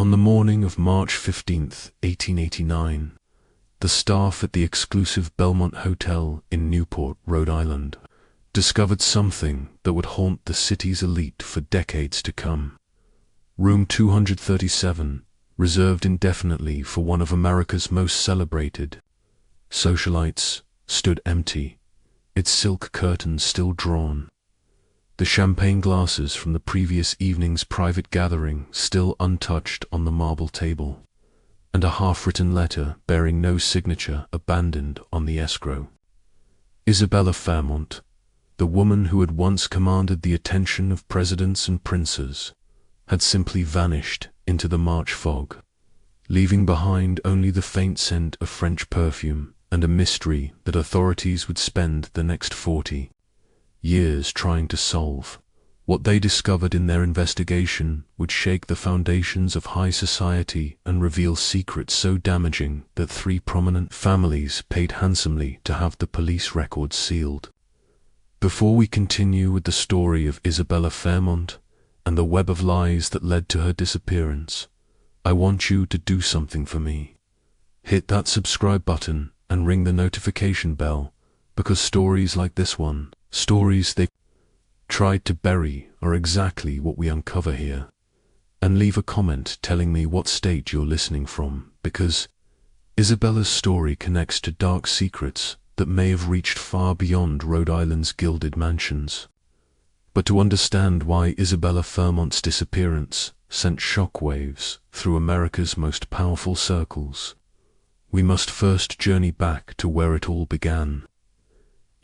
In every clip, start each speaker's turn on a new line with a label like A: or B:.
A: On the morning of March 15th, 1889, the staff at the exclusive Belmont Hotel in Newport, Rhode Island, discovered something that would haunt the city's elite for decades to come. Room 237, reserved indefinitely for one of America's most celebrated socialites, stood empty, its silk curtains still drawn, the champagne glasses from the previous evening's private gathering still untouched on the marble table, and a half-written letter bearing no signature abandoned on the escrow. Isabella Fairmont, the woman who had once commanded the attention of presidents and princes, had simply vanished into the March fog, leaving behind only the faint scent of French perfume and a mystery that authorities would spend the next 40 years trying to solve. What they discovered in their investigation would shake the foundations of high society and reveal secrets so damaging that 3 prominent families paid handsomely to have the police records sealed. Before we continue with the story of Isabella Fairmont and the web of lies that led to her disappearance, I want you to do something for me. Hit that subscribe button and ring the notification bell, because stories like this one, stories they tried to bury, are exactly what we uncover here. And leave a comment telling me what state you're listening from, because Isabella's story connects to dark secrets that may have reached far beyond Rhode Island's gilded mansions. But to understand why Isabella Fairmont's disappearance sent shockwaves through America's most powerful circles, we must first journey back to where it all began.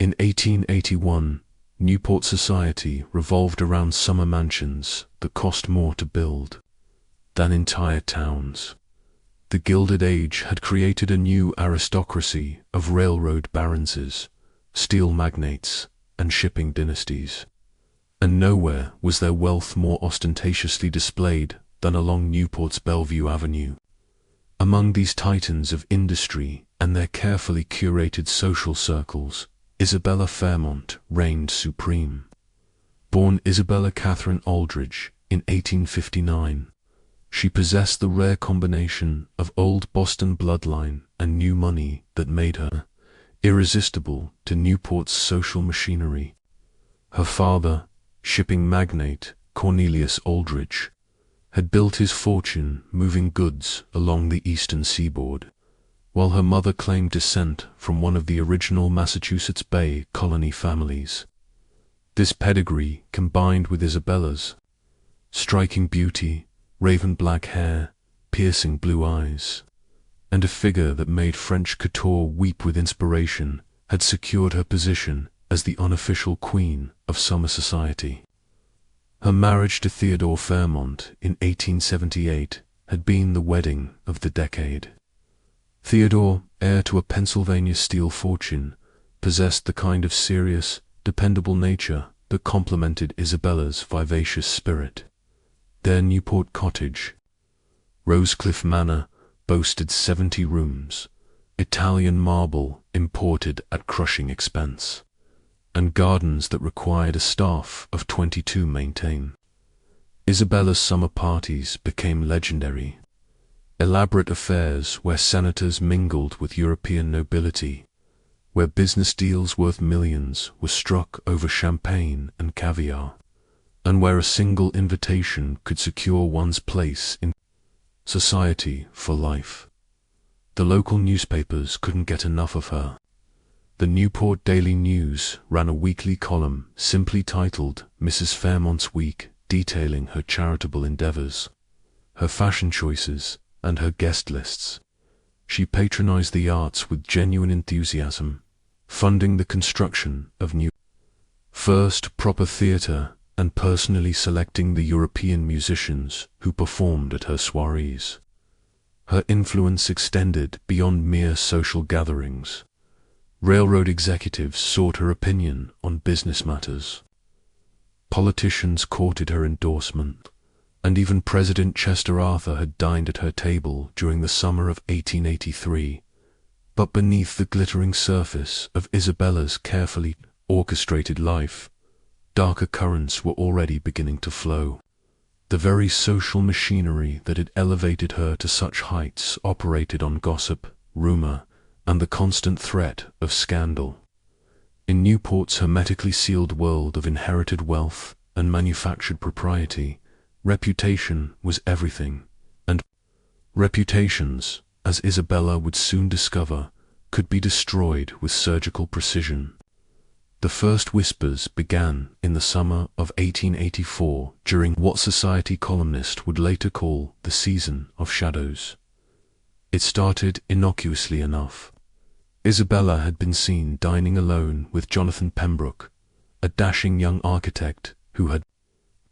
A: In 1881, Newport society revolved around summer mansions that cost more to build than entire towns. The Gilded Age had created a new aristocracy of railroad baronses, steel magnates, and shipping dynasties. And nowhere was their wealth more ostentatiously displayed than along Newport's Bellevue Avenue. Among these titans of industry and their carefully curated social circles, Isabella Fairmont reigned supreme. Born Isabella Catherine Aldridge in 1859, she possessed the rare combination of old Boston bloodline and new money that made her irresistible to Newport's social machinery. Her father, shipping magnate Cornelius Aldridge, had built his fortune moving goods along the eastern seaboard, while her mother claimed descent from one of the original Massachusetts Bay Colony families. This pedigree, combined with Isabella's striking beauty, raven black hair, piercing blue eyes, and a figure that made French couture weep with inspiration, had secured her position as the unofficial queen of summer society. Her marriage to Theodore Fairmont in 1878 had been the wedding of the decade. Theodore, heir to a Pennsylvania steel fortune, possessed the kind of serious, dependable nature that complemented Isabella's vivacious spirit. Their Newport cottage, Rosecliff Manor, boasted 70 rooms, Italian marble imported at crushing expense, and gardens that required a staff of 22 to maintain. Isabella's summer parties became legendary. Elaborate affairs where senators mingled with European nobility, where business deals worth millions were struck over champagne and caviar, and where a single invitation could secure one's place in society for life. The local newspapers couldn't get enough of her. The Newport Daily News ran a weekly column simply titled Mrs. Fairmont's Week, detailing her charitable endeavors, her fashion choices, and her guest lists. She patronized the arts with genuine enthusiasm, funding the construction of new first proper theater and personally selecting the European musicians who performed at her soirees. Her influence extended beyond mere social gatherings. Railroad executives sought her opinion on business matters. Politicians courted her endorsement, and even President Chester Arthur had dined at her table during the summer of 1883. But beneath the glittering surface of Isabella's carefully orchestrated life, darker currents were already beginning to flow. The very social machinery that had elevated her to such heights operated on gossip, rumor, and the constant threat of scandal. In Newport's hermetically sealed world of inherited wealth and manufactured propriety, reputation was everything, and reputations, as Isabella would soon discover, could be destroyed with surgical precision. The first whispers began in the summer of 1884 during what society columnists would later call the Season of Shadows. It started innocuously enough. Isabella had been seen dining alone with Jonathan Pembroke, a dashing young architect who had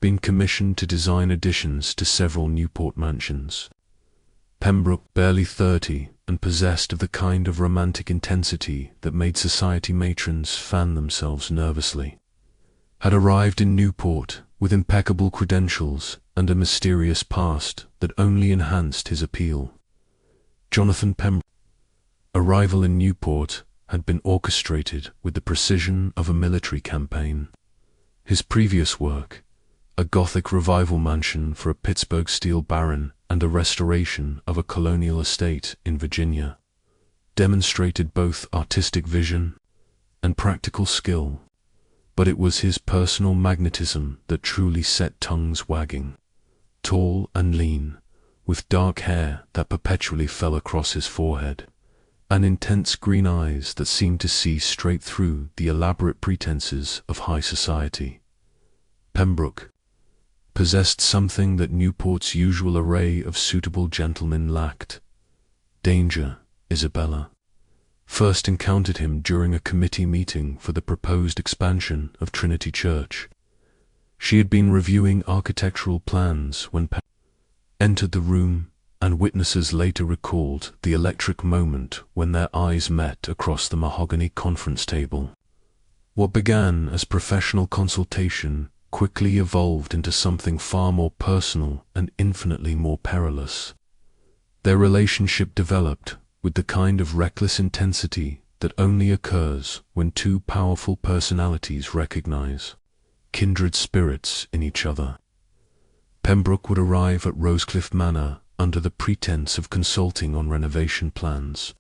A: been commissioned to design additions to several Newport mansions. Pembroke, barely 30, and possessed of the kind of romantic intensity that made society matrons fan themselves nervously, had arrived in Newport with impeccable credentials and a mysterious past that only enhanced his appeal. Jonathan Pembroke's arrival in Newport had been orchestrated with the precision of a military campaign. His previous work, a Gothic revival mansion for a Pittsburgh steel baron and a restoration of a colonial estate in Virginia, demonstrated both artistic vision and practical skill, but it was his personal magnetism that truly set tongues wagging. Tall and lean, with dark hair that perpetually fell across his forehead, and intense green eyes that seemed to see straight through the elaborate pretenses of high society, Pembroke possessed something that Newport's usual array of suitable gentlemen lacked. Danger. Isabella first encountered him during a committee meeting for the proposed expansion of Trinity Church. She had been reviewing architectural plans when Pembroke entered the room, and witnesses later recalled the electric moment when their eyes met across the mahogany conference table. What began as professional consultation quickly evolved into something far more personal and infinitely more perilous. Their relationship developed with the kind of reckless intensity that only occurs when two powerful personalities recognize kindred spirits in each other. Pembroke would arrive at Rosecliff Manor under the pretense of consulting on renovation plans,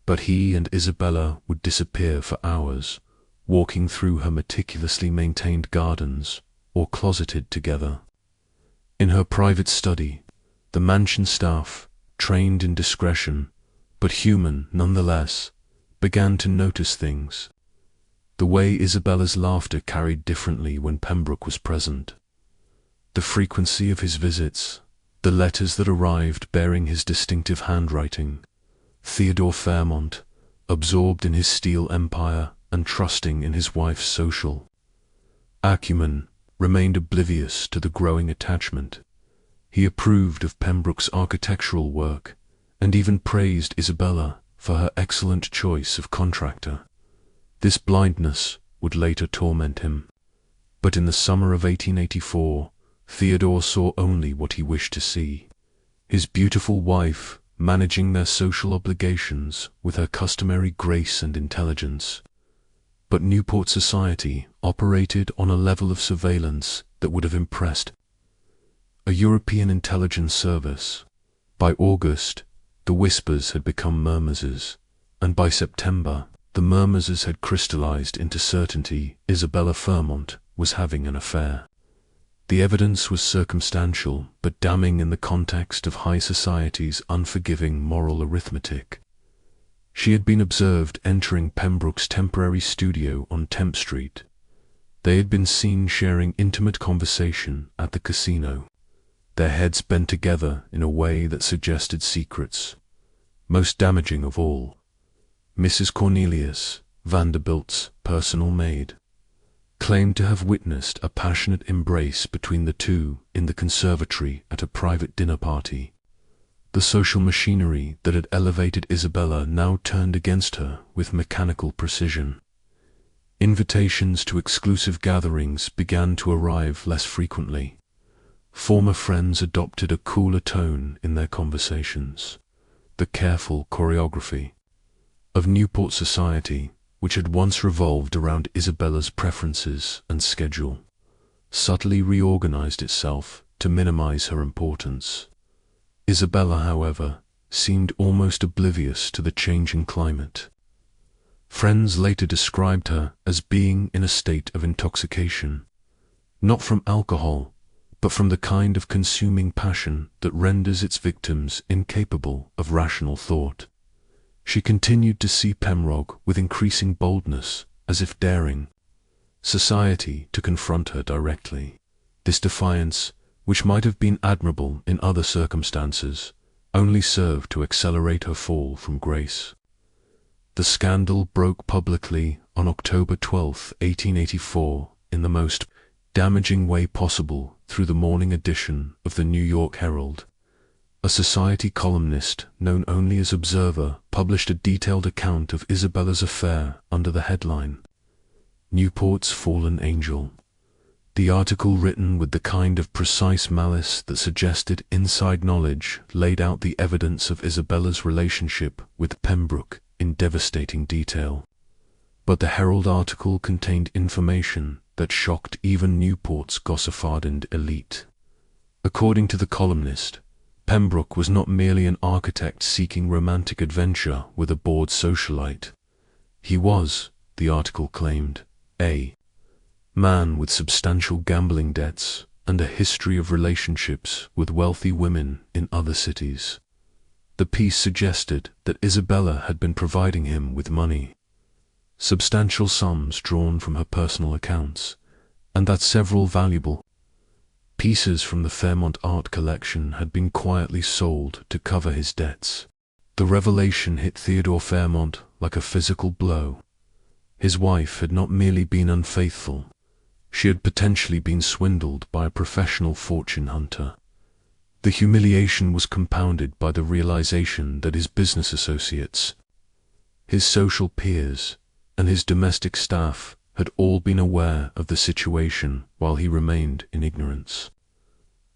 A: but he and Isabella would disappear for hours, walking through her meticulously maintained gardens or closeted together. In her private study, the mansion staff, trained in discretion, but human nonetheless, began to notice things. The way Isabella's laughter carried differently when Pembroke was present, the frequency of his visits, the letters that arrived bearing his distinctive handwriting. Theodore Fairmont, absorbed in his steel empire and trusting in his wife's social acumen, remained oblivious to the growing attachment. He approved of Pembroke's architectural work and even praised Isabella for her excellent choice of contractor. This blindness would later torment him. But in the summer of 1884, Theodore saw only what he wished to see: his beautiful wife managing their social obligations with her customary grace and intelligence. But Newport society operated on a level of surveillance that would have impressed a European intelligence service. By August, the whispers had become murmurs, and by September, the murmurs had crystallized into certainty. Isabella Fairmont was having an affair. The evidence was circumstantial, but damning in the context of high society's unforgiving moral arithmetic. She had been observed entering Pembroke's temporary studio on Temp Street. They had been seen sharing intimate conversation at the casino, their heads bent together in a way that suggested secrets. Most damaging of all, Mrs. Cornelius, Vanderbilt's personal maid, claimed to have witnessed a passionate embrace between the two in the conservatory at a private dinner party. The social machinery that had elevated Isabella now turned against her with mechanical precision. Invitations to exclusive gatherings began to arrive less frequently. Former friends adopted a cooler tone in their conversations. The careful choreography of Newport society, which had once revolved around Isabella's preferences and schedule, subtly reorganized itself to minimize her importance. Isabella, however, seemed almost oblivious to the changing climate. Friends later described her as being in a state of intoxication, not from alcohol, but from the kind of consuming passion that renders its victims incapable of rational thought. She continued to see Pembroke with increasing boldness, as if daring society to confront her directly. This defiance, which might have been admirable in other circumstances, only served to accelerate her fall from grace. The scandal broke publicly on October 12, 1884, in the most damaging way possible through the morning edition of the New York Herald. A society columnist known only as Observer published a detailed account of Isabella's affair under the headline, "Newport's Fallen Angel." The article, written with the kind of precise malice that suggested inside knowledge, laid out the evidence of Isabella's relationship with Pembroke in devastating detail. But the Herald article contained information that shocked even Newport's gossip-hardened elite. According to the columnist, Pembroke was not merely an architect seeking romantic adventure with a bored socialite. He was, the article claimed, a man with substantial gambling debts and a history of relationships with wealthy women in other cities. The piece suggested that Isabella had been providing him with money, substantial sums drawn from her personal accounts, and that several valuable pieces from the Fairmont art collection had been quietly sold to cover his debts. The revelation hit Theodore Fairmont like a physical blow. His wife had not merely been unfaithful, she had potentially been swindled by a professional fortune hunter. The humiliation was compounded by the realization that his business associates, his social peers, and his domestic staff had all been aware of the situation while he remained in ignorance.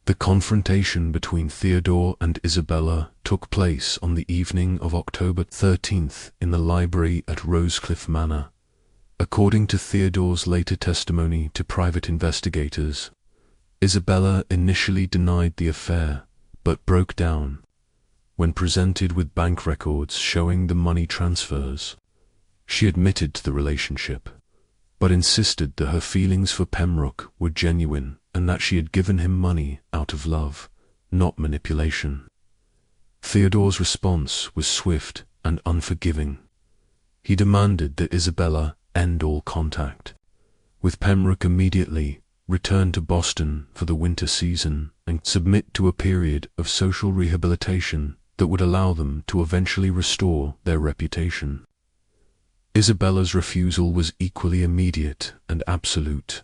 A: The confrontation between Theodore and Isabella took place on the evening of October 13th in the library at Rosecliff Manor. According to Theodore's later testimony to private investigators, Isabella initially denied the affair, but broke down when presented with bank records showing the money transfers. She admitted to the relationship, but insisted that her feelings for Pembroke were genuine and that she had given him money out of love, not manipulation. Theodore's response was swift and unforgiving. He demanded that Isabella end all contact with Pembroke immediately, return to Boston for the winter season, and submit to a period of social rehabilitation that would allow them to eventually restore their reputation. Isabella's refusal was equally immediate and absolute.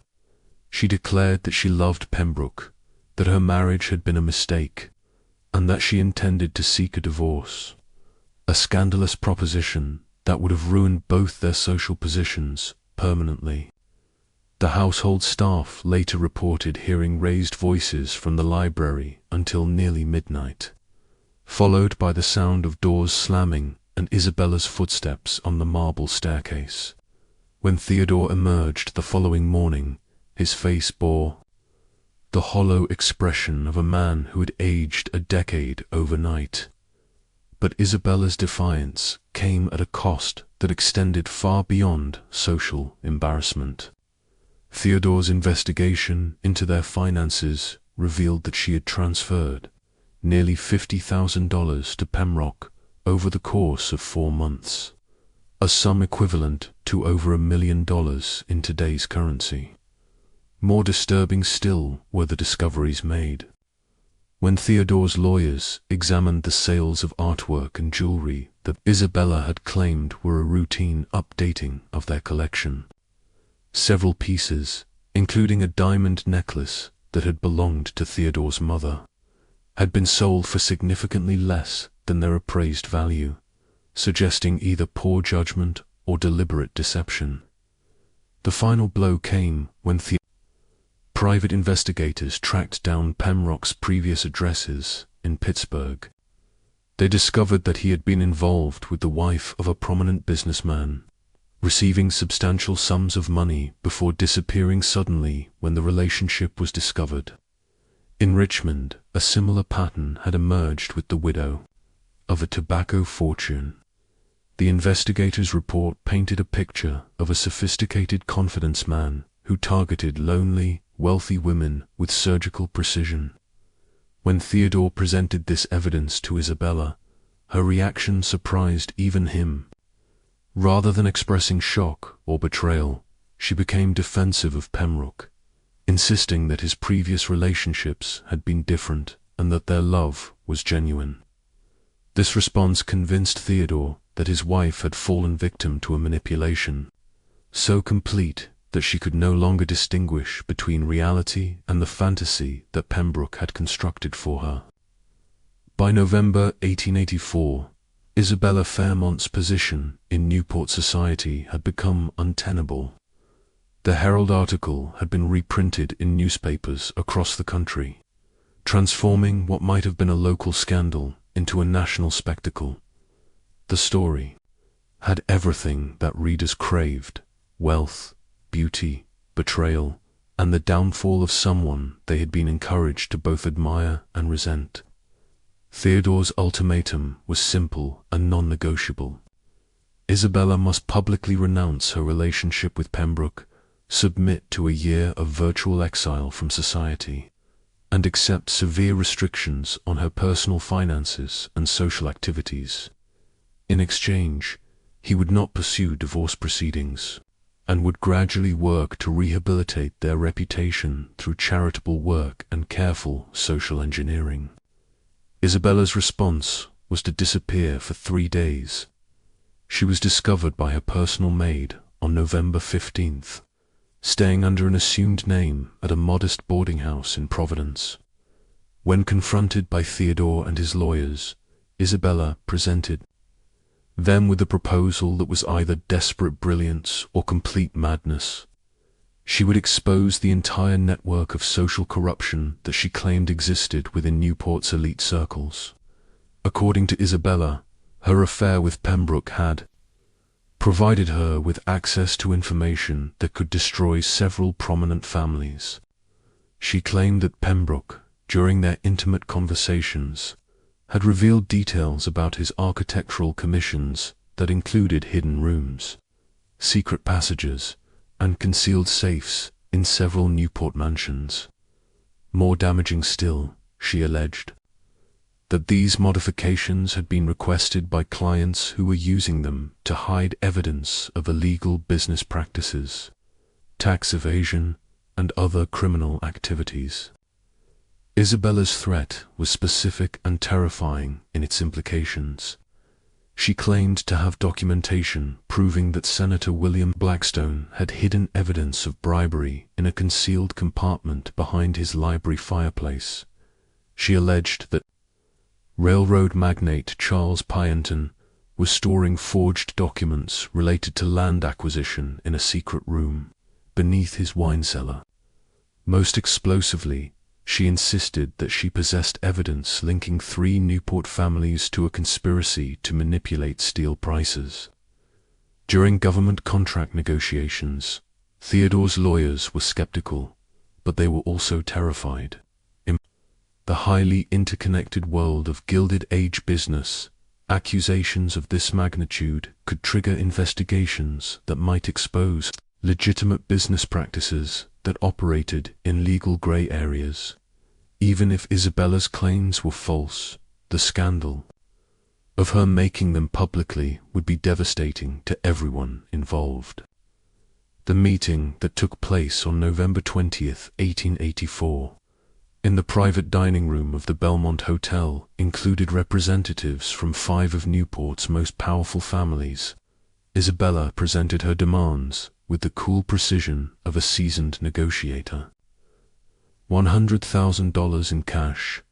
A: She declared that she loved Pembroke, that her marriage had been a mistake, and that she intended to seek a divorce. A scandalous proposition that would have ruined both their social positions permanently. The household staff later reported hearing raised voices from the library until nearly midnight, followed by the sound of doors slamming and Isabella's footsteps on the marble staircase. When Theodore emerged the following morning, his face bore the hollow expression of a man who had aged a decade overnight. But Isabella's defiance came at a cost that extended far beyond social embarrassment. Theodore's investigation into their finances revealed that she had transferred nearly $50,000 to Pembroke over the course of 4 months, a sum equivalent to over $1 million in today's currency. More disturbing still were the discoveries made. When Theodore's lawyers examined the sales of artwork and jewelry that Isabella had claimed were a routine updating of their collection, several pieces, including a diamond necklace that had belonged to Theodore's mother, had been sold for significantly less than their appraised value, suggesting either poor judgment or deliberate deception. The final blow came when private investigators tracked down Pembroke's previous addresses in Pittsburgh. They discovered that he had been involved with the wife of a prominent businessman, receiving substantial sums of money before disappearing suddenly when the relationship was discovered. In Richmond, a similar pattern had emerged with the widow of a tobacco fortune. The investigators' report painted a picture of a sophisticated confidence man who targeted lonely, wealthy women with surgical precision. When Theodore presented this evidence to Isabella, her reaction surprised even him. Rather than expressing shock or betrayal, she became defensive of Pembroke, insisting that his previous relationships had been different and that their love was genuine. This response convinced Theodore that his wife had fallen victim to a manipulation so complete that she could no longer distinguish between reality and the fantasy that Pembroke had constructed for her. By November 1884, Isabella Fairmont's position in Newport society had become untenable. The Herald article had been reprinted in newspapers across the country, transforming what might have been a local scandal into a national spectacle. The story had everything that readers craved: wealth, beauty, betrayal, and the downfall of someone they had been encouraged to both admire and resent. Theodore's ultimatum was simple and non-negotiable. Isabella must publicly renounce her relationship with Pembroke, submit to a year of virtual exile from society, and accept severe restrictions on her personal finances and social activities. In exchange, he would not pursue divorce proceedings, and would gradually work to rehabilitate their reputation through charitable work and careful social engineering. Isabella's response was to disappear for 3 days. She was discovered by her personal maid on November 15th, staying under an assumed name at a modest boarding house in Providence. When confronted by Theodore and his lawyers, Isabella presented them with a proposal that was either desperate brilliance or complete madness. She would expose the entire network of social corruption that she claimed existed within Newport's elite circles. According to Isabella, her affair with Pembroke had provided her with access to information that could destroy several prominent families. She claimed that Pembroke, during their intimate conversations, had revealed details about his architectural commissions that included hidden rooms, secret passages, and concealed safes in several Newport mansions. More damaging still, she alleged that these modifications had been requested by clients who were using them to hide evidence of illegal business practices, tax evasion, and other criminal activities. Isabella's threat was specific and terrifying in its implications. She claimed to have documentation proving that Senator William Blackstone had hidden evidence of bribery in a concealed compartment behind his library fireplace. She alleged that railroad magnate Charles Pyenton was storing forged documents related to land acquisition in a secret room beneath his wine cellar. Most explosively, she insisted that she possessed evidence linking 3 Newport families to a conspiracy to manipulate steel prices. During government contract negotiations, Theodore's lawyers were skeptical, but they were also terrified. In the highly interconnected world of Gilded Age business, accusations of this magnitude could trigger investigations that might expose legitimate business practices that operated in legal gray areas. Even if Isabella's claims were false, the scandal of her making them publicly would be devastating to everyone involved. The meeting that took place on November 20th, 1884, in the private dining room of the Belmont Hotel included representatives from 5 of Newport's most powerful families. Isabella presented her demands with the cool precision of a seasoned negotiator. $100,000 in cash,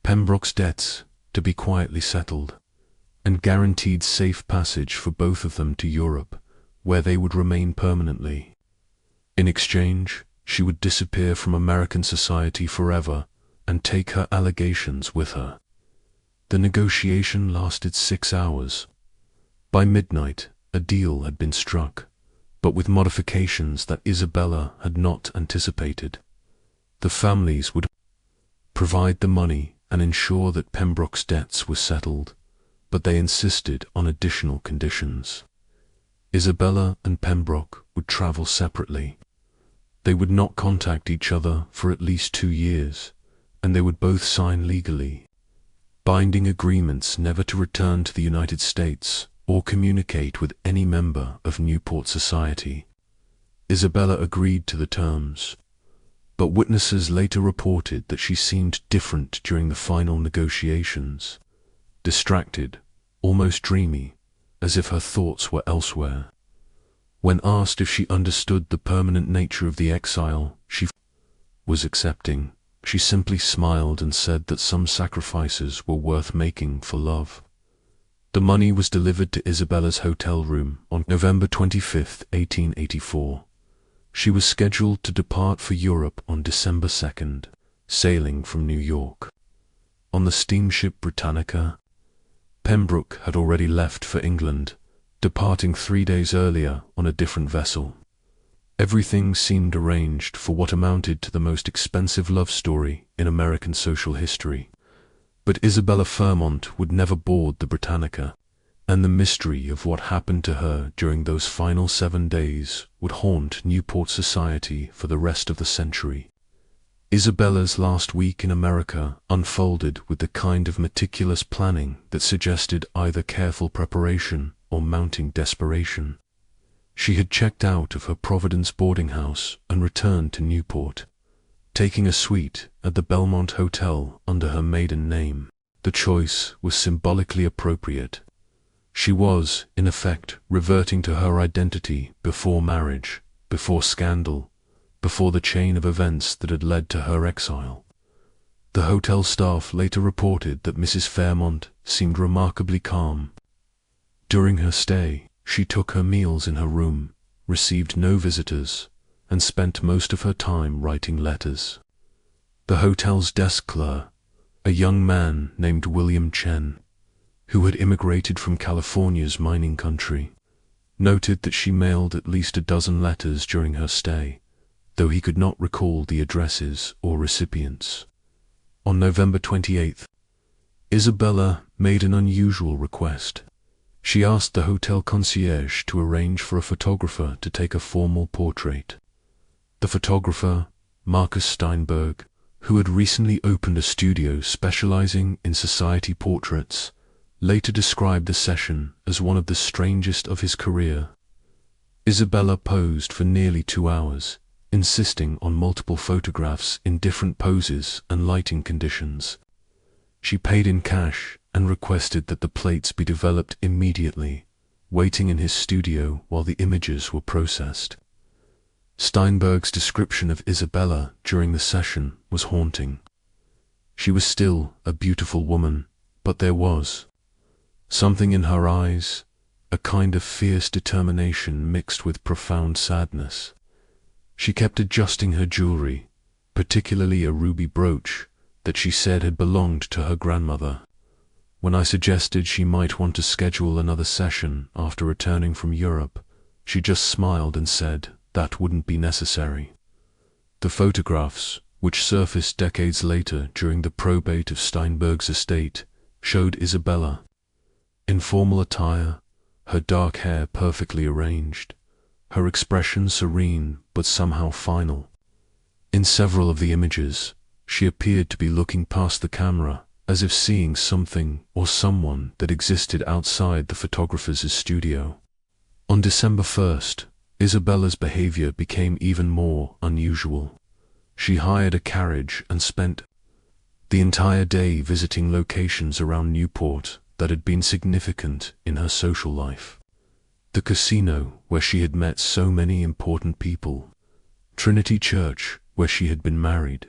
A: Pembroke's debts to be quietly settled, and guaranteed safe passage for both of them to Europe, where they would remain permanently. In exchange, she would disappear from American society forever and take her allegations with her. The negotiation lasted 6 hours. By midnight, a deal had been struck, but with modifications that Isabella had not anticipated. The families would provide the money and ensure that Pembroke's debts were settled, but they insisted on additional conditions. Isabella and Pembroke would travel separately. They would not contact each other for at least 2 years, and they would both sign legally binding agreements never to return to the United States or communicate with any member of Newport society. Isabella agreed to the terms, but witnesses later reported that she seemed different during the final negotiations, distracted, almost dreamy, as if her thoughts were elsewhere. When asked if she understood the permanent nature of the exile she was accepting, she simply smiled and said that some sacrifices were worth making for love. The money was delivered to Isabella's hotel room on November 25, 1884. She was scheduled to depart for Europe on December 2nd, sailing from New York. On the steamship Britannica, Pembroke had already left for England, departing 3 days earlier on a different vessel. Everything seemed arranged for what amounted to the most expensive love story in American social history. But Isabella Fairmont would never board the Britannica, and the mystery of what happened to her during those final 7 days would haunt Newport society for the rest of the century. Isabella's last week in America unfolded with the kind of meticulous planning that suggested either careful preparation or mounting desperation. She had checked out of her Providence boarding house and returned to Newport, taking a suite at the Belmont Hotel under her maiden name. The choice was symbolically appropriate. She was, in effect, reverting to her identity before marriage, before scandal, before the chain of events that had led to her exile. The hotel staff later reported that Mrs. Fairmont seemed remarkably calm. During her stay, she took her meals in her room, received no visitors, and spent most of her time writing letters. The hotel's desk clerk, a young man named William Chen, who had immigrated from California's mining country, noted that she mailed at least 12 letters during her stay, though he could not recall the addresses or recipients. On November 28th, Isabella made an unusual request. She asked the hotel concierge to arrange for a photographer to take a formal portrait. The photographer, Marcus Steinberg, who had recently opened a studio specializing in society portraits, later described the session as one of the strangest of his career. Isabella posed for nearly 2 hours, insisting on multiple photographs in different poses and lighting conditions. She paid in cash and requested that the plates be developed immediately, waiting in his studio while the images were processed. Steinberg's description of Isabella during the session was haunting. She was still a beautiful woman, but there was something in her eyes, a kind of fierce determination mixed with profound sadness. She kept adjusting her jewelry, particularly a ruby brooch that she said had belonged to her grandmother. When I suggested she might want to schedule another session after returning from Europe, she just smiled and said that wouldn't be necessary. The photographs, which surfaced decades later during the probate of Steinberg's estate, showed Isabella in formal attire, her dark hair perfectly arranged, her expression serene but somehow final. In several of the images, she appeared to be looking past the camera, as if seeing something or someone that existed outside the photographer's studio. On December 1st, Isabella's behavior became even more unusual. She hired a carriage and spent the entire day visiting locations around Newport that had been significant in her social life. The casino, where she had met so many important people, Trinity Church, where she had been married,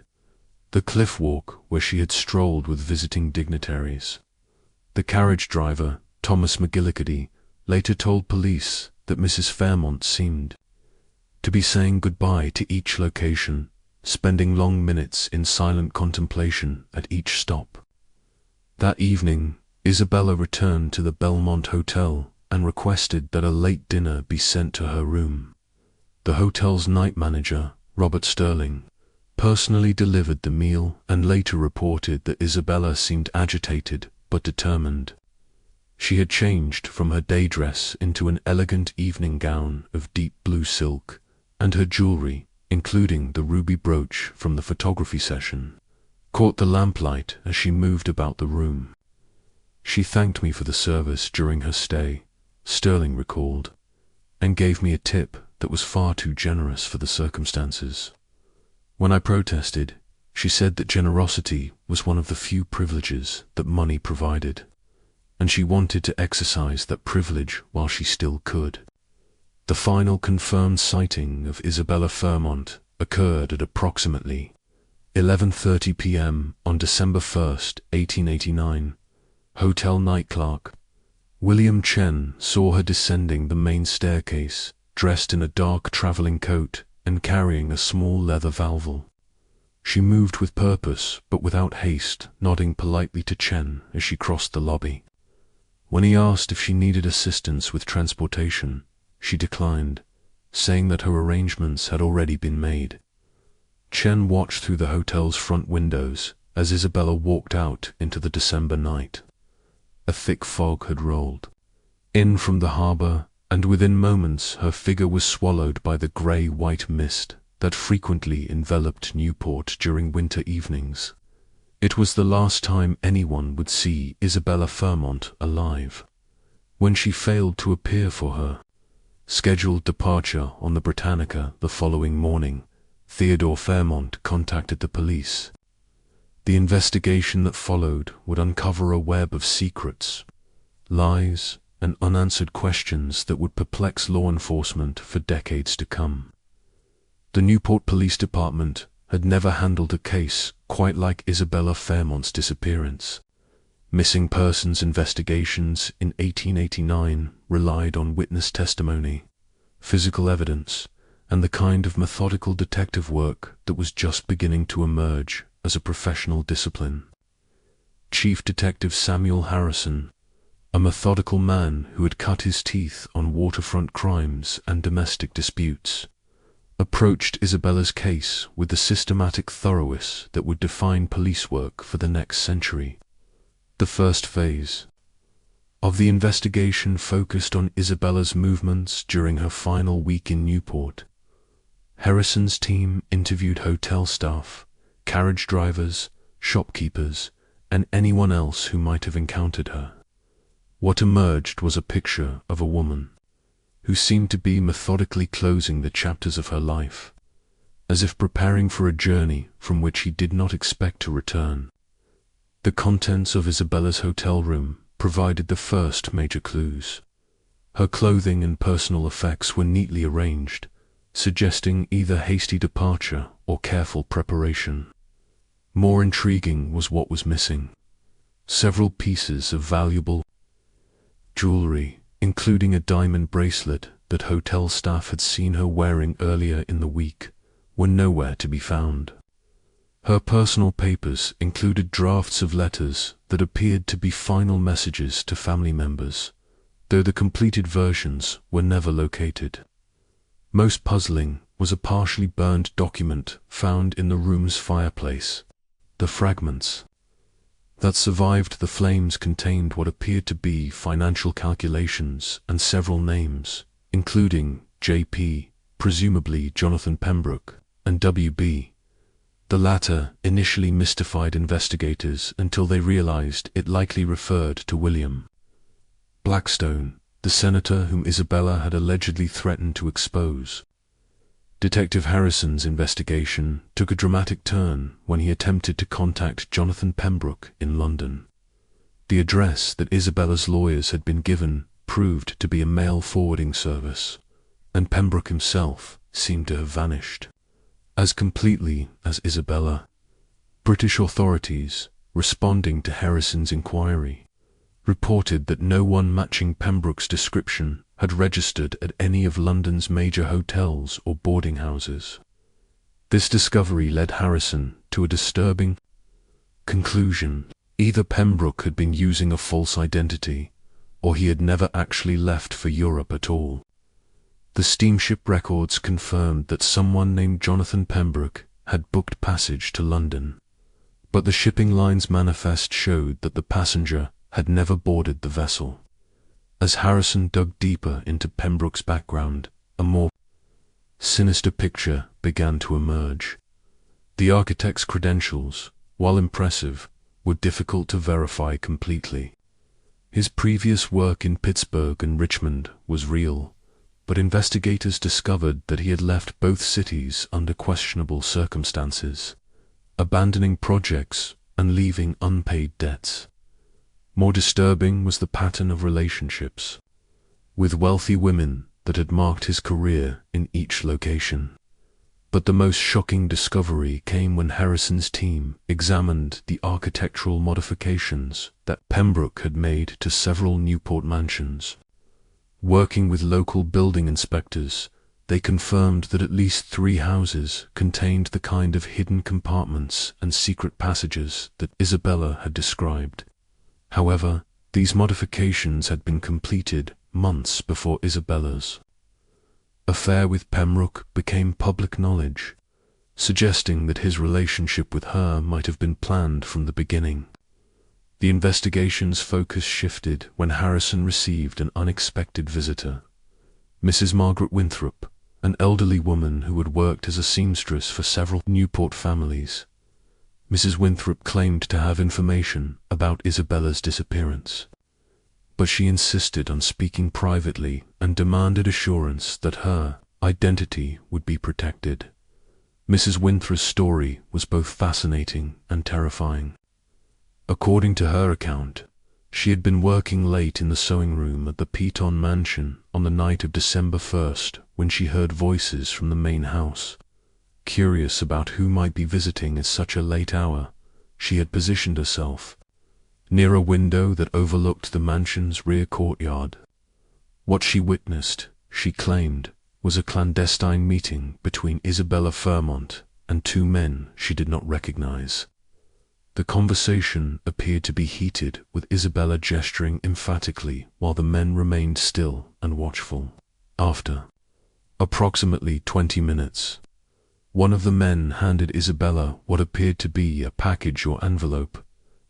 A: the cliff walk where she had strolled with visiting dignitaries. The carriage driver, Thomas McGillicuddy, later told police that Mrs. Fairmont seemed to be saying goodbye to each location, spending long minutes in silent contemplation at each stop. That evening, Isabella returned to the Belmont Hotel and requested that a late dinner be sent to her room. The hotel's night manager, Robert Sterling, personally delivered the meal and later reported that Isabella seemed agitated but determined. She had changed from her day dress into an elegant evening gown of deep blue silk, and her jewelry, including the ruby brooch from the photography session, caught the lamplight as she moved about the room. She thanked me for the service during her stay, Sterling recalled, and gave me a tip that was far too generous for the circumstances. When I protested, she said that generosity was one of the few privileges that money provided, and she wanted to exercise that privilege while she still could. The final confirmed sighting of Isabella Fairmont occurred at approximately 11:30 p.m. on December 1st, 1889. Hotel night clerk William Chen saw her descending the main staircase, dressed in a dark traveling coat and carrying a small leather valve. She moved with purpose but without haste, nodding politely to Chen as she crossed the lobby. When he asked if she needed assistance with transportation, she declined, saying that her arrangements had already been made. Chen watched through the hotel's front windows as Isabella walked out into the December night. A thick fog had rolled in from the harbor, and within moments her figure was swallowed by the grey-white mist that frequently enveloped Newport during winter evenings. It was the last time anyone would see Isabella Fairmont alive. When she failed to appear for her scheduled departure on the Britannica the following morning, Theodore Fairmont contacted the police. The investigation that followed would uncover a web of secrets, lies, and unanswered questions that would perplex law enforcement for decades to come. The Newport Police Department had never handled a case quite like Isabella Fairmont's disappearance. Missing persons investigations in 1889 relied on witness testimony, physical evidence, and the kind of methodical detective work that was just beginning to emerge as a professional discipline. Chief Detective Samuel Harrison, a methodical man who had cut his teeth on waterfront crimes and domestic disputes, approached Isabella's case with the systematic thoroughness that would define police work for the next century. The first phase of the investigation focused on Isabella's movements during her final week in Newport. Harrison's team interviewed hotel staff, carriage drivers, shopkeepers, and anyone else who might have encountered her. What emerged was a picture of a woman who seemed to be methodically closing the chapters of her life, as if preparing for a journey from which he did not expect to return. The contents of Isabella's hotel room provided the first major clues. Her clothing and personal effects were neatly arranged, suggesting either hasty departure or careful preparation. More intriguing was what was missing. Several pieces of valuable jewelry, including a diamond bracelet that hotel staff had seen her wearing earlier in the week, were nowhere to be found. Her personal papers included drafts of letters that appeared to be final messages to family members, though the completed versions were never located. Most puzzling was a partially burned document found in the room's fireplace. The fragments that survived the flames contained what appeared to be financial calculations and several names, including J.P., presumably Jonathan Pembroke, and W.B. The latter initially mystified investigators until they realized it likely referred to William Blackstone, the senator whom Isabella had allegedly threatened to expose. Detective Harrison's investigation took a dramatic turn when he attempted to contact Jonathan Pembroke in London. The address that Isabella's lawyers had been given proved to be a mail forwarding service, and Pembroke himself seemed to have vanished as completely as Isabella. British authorities, responding to Harrison's inquiry, reported that no one matching Pembroke's description had registered at any of London's major hotels or boarding houses. This discovery led Harrison to a disturbing conclusion. Either Pembroke had been using a false identity, or he had never actually left for Europe at all. The steamship records confirmed that someone named Jonathan Pembroke had booked passage to London, but the shipping line's manifest showed that the passenger had never boarded the vessel. As Harrison dug deeper into Pembroke's background, a more sinister picture began to emerge. The architect's credentials, while impressive, were difficult to verify completely. His previous work in Pittsburgh and Richmond was real, but investigators discovered that he had left both cities under questionable circumstances, abandoning projects and leaving unpaid debts. More disturbing was the pattern of relationships with wealthy women that had marked his career in each location. But the most shocking discovery came when Harrison's team examined the architectural modifications that Pembroke had made to several Newport mansions. Working with local building inspectors, they confirmed that at least 3 houses contained the kind of hidden compartments and secret passages that Isabella had described. However, these modifications had been completed months before Isabella's affair with Pembroke became public knowledge, suggesting that his relationship with her might have been planned from the beginning. The investigation's focus shifted when Harrison received an unexpected visitor. Mrs. Margaret Winthrop, an elderly woman who had worked as a seamstress for several Newport families. Mrs. Winthrop claimed to have information about Isabella's disappearance, but she insisted on speaking privately and demanded assurance that her identity would be protected. Mrs. Winthrop's story was both fascinating and terrifying. According to her account, she had been working late in the sewing room at the Peaton mansion on the night of December 1st when she heard voices from the main house. Curious about who might be visiting at such a late hour, she had positioned herself near a window that overlooked the mansion's rear courtyard. What she witnessed, she claimed, was a clandestine meeting between Isabella Fairmont and 2 men she did not recognize. The conversation appeared to be heated, with Isabella gesturing emphatically while the men remained still and watchful. After approximately 20 minutes, one of the men handed Isabella what appeared to be a package or envelope,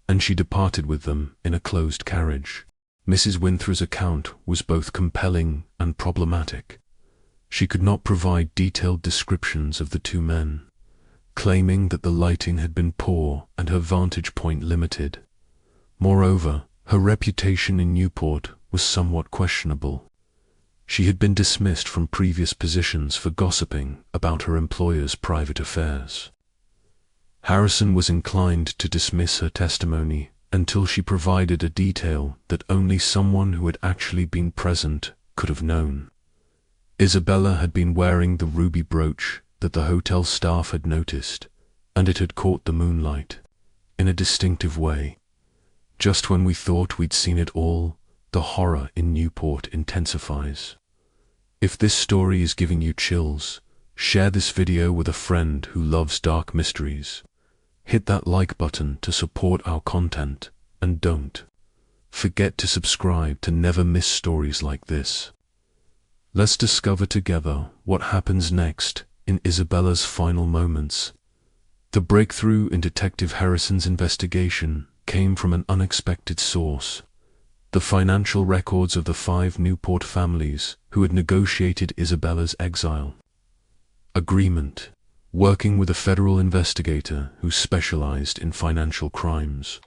A: and she departed with them in a closed carriage. Mrs. Winthrop's account was both compelling and problematic. She could not provide detailed descriptions of the 2 men, claiming that the lighting had been poor and her vantage point limited. Moreover, her reputation in Newport was somewhat questionable. She had been dismissed from previous positions for gossiping about her employer's private affairs. Harrison was inclined to dismiss her testimony until she provided a detail that only someone who had actually been present could have known. Isabella had been wearing the ruby brooch that the hotel staff had noticed, and it had caught the moonlight in a distinctive way. Just when we thought we'd seen it all, the horror in Newport intensifies. If this story is giving you chills, share this video with a friend who loves dark mysteries. Hit that like button to support our content, and don't forget to subscribe to never miss stories like this. Let's discover together what happens next in Isabella's final moments. The breakthrough in Detective Harrison's investigation came from an unexpected source: the financial records of the 5 Newport families who had negotiated Isabella's exile agreement, working with a federal investigator who specialized in financial crimes.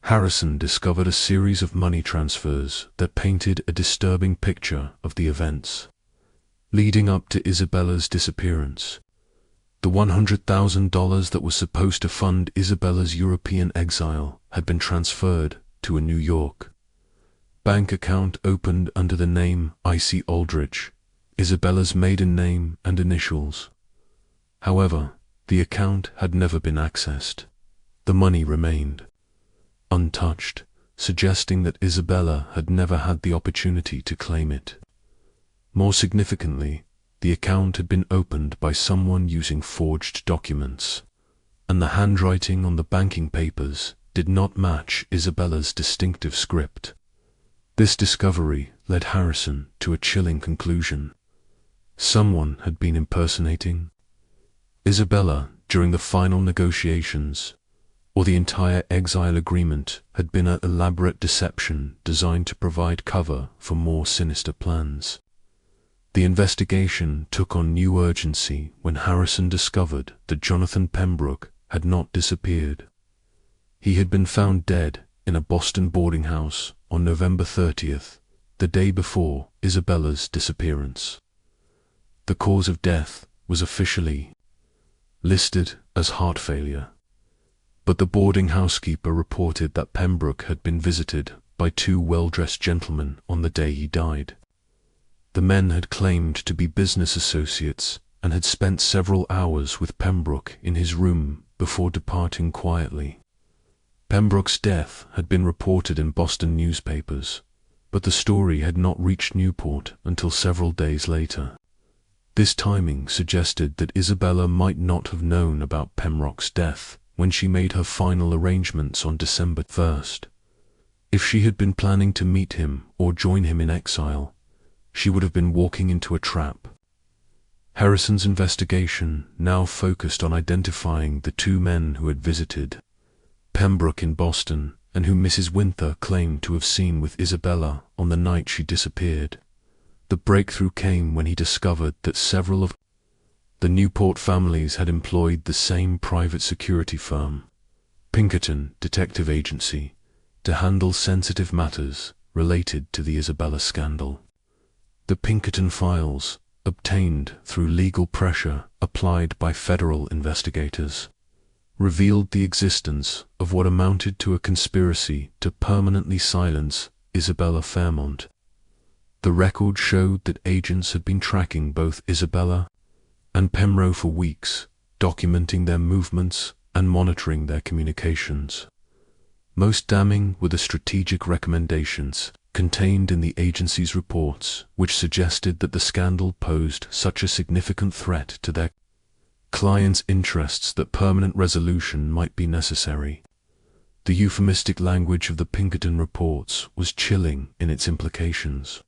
A: Harrison discovered a series of money transfers that painted a disturbing picture of the events leading up to Isabella's disappearance. The $100,000 that was supposed to fund Isabella's European exile had been transferred to a New York bank account opened under the name I.C. Aldrich, Isabella's maiden name and initials. However, the account had never been accessed. The money remained untouched, suggesting that Isabella had never had the opportunity to claim it. More significantly, the account had been opened by someone using forged documents, and the handwriting on the banking papers did not match Isabella's distinctive script. This discovery led Harrison to a chilling conclusion. Someone had been impersonating Isabella, during the final negotiations, or the entire exile agreement, had been an elaborate deception designed to provide cover for more sinister plans. The investigation took on new urgency when Harrison discovered that Jonathan Pembroke had not disappeared. He had been found dead in a Boston boarding house on November 30th, the day before Isabella's disappearance. The cause of death was officially listed as heart failure, but the boarding housekeeper reported that Pembroke had been visited by two well-dressed gentlemen on the day he died. The men had claimed to be business associates and had spent several hours with Pembroke in his room before departing quietly. Pembroke's death had been reported in Boston newspapers, but the story had not reached Newport until several days later. This timing suggested that Isabella might not have known about Pembroke's death when she made her final arrangements on December 1st. If she had been planning to meet him or join him in exile, she would have been walking into a trap. Harrison's investigation now focused on identifying the two men who had visited Pembroke in Boston and whom Mrs. Winther claimed to have seen with Isabella on the night she disappeared. The breakthrough came when he discovered that several of the Newport families had employed the same private security firm, Pinkerton Detective Agency, to handle sensitive matters related to the Isabella scandal. The Pinkerton files, obtained through legal pressure applied by federal investigators, revealed the existence of what amounted to a conspiracy to permanently silence Isabella Fairmont. The record showed that agents had been tracking both Isabella and Pembroke for weeks, documenting their movements and monitoring their communications. Most damning were the strategic recommendations contained in the agency's reports, which suggested that the scandal posed such a significant threat to their clients' interests that permanent resolution might be necessary. The euphemistic language of the Pinkerton reports was chilling in its implications.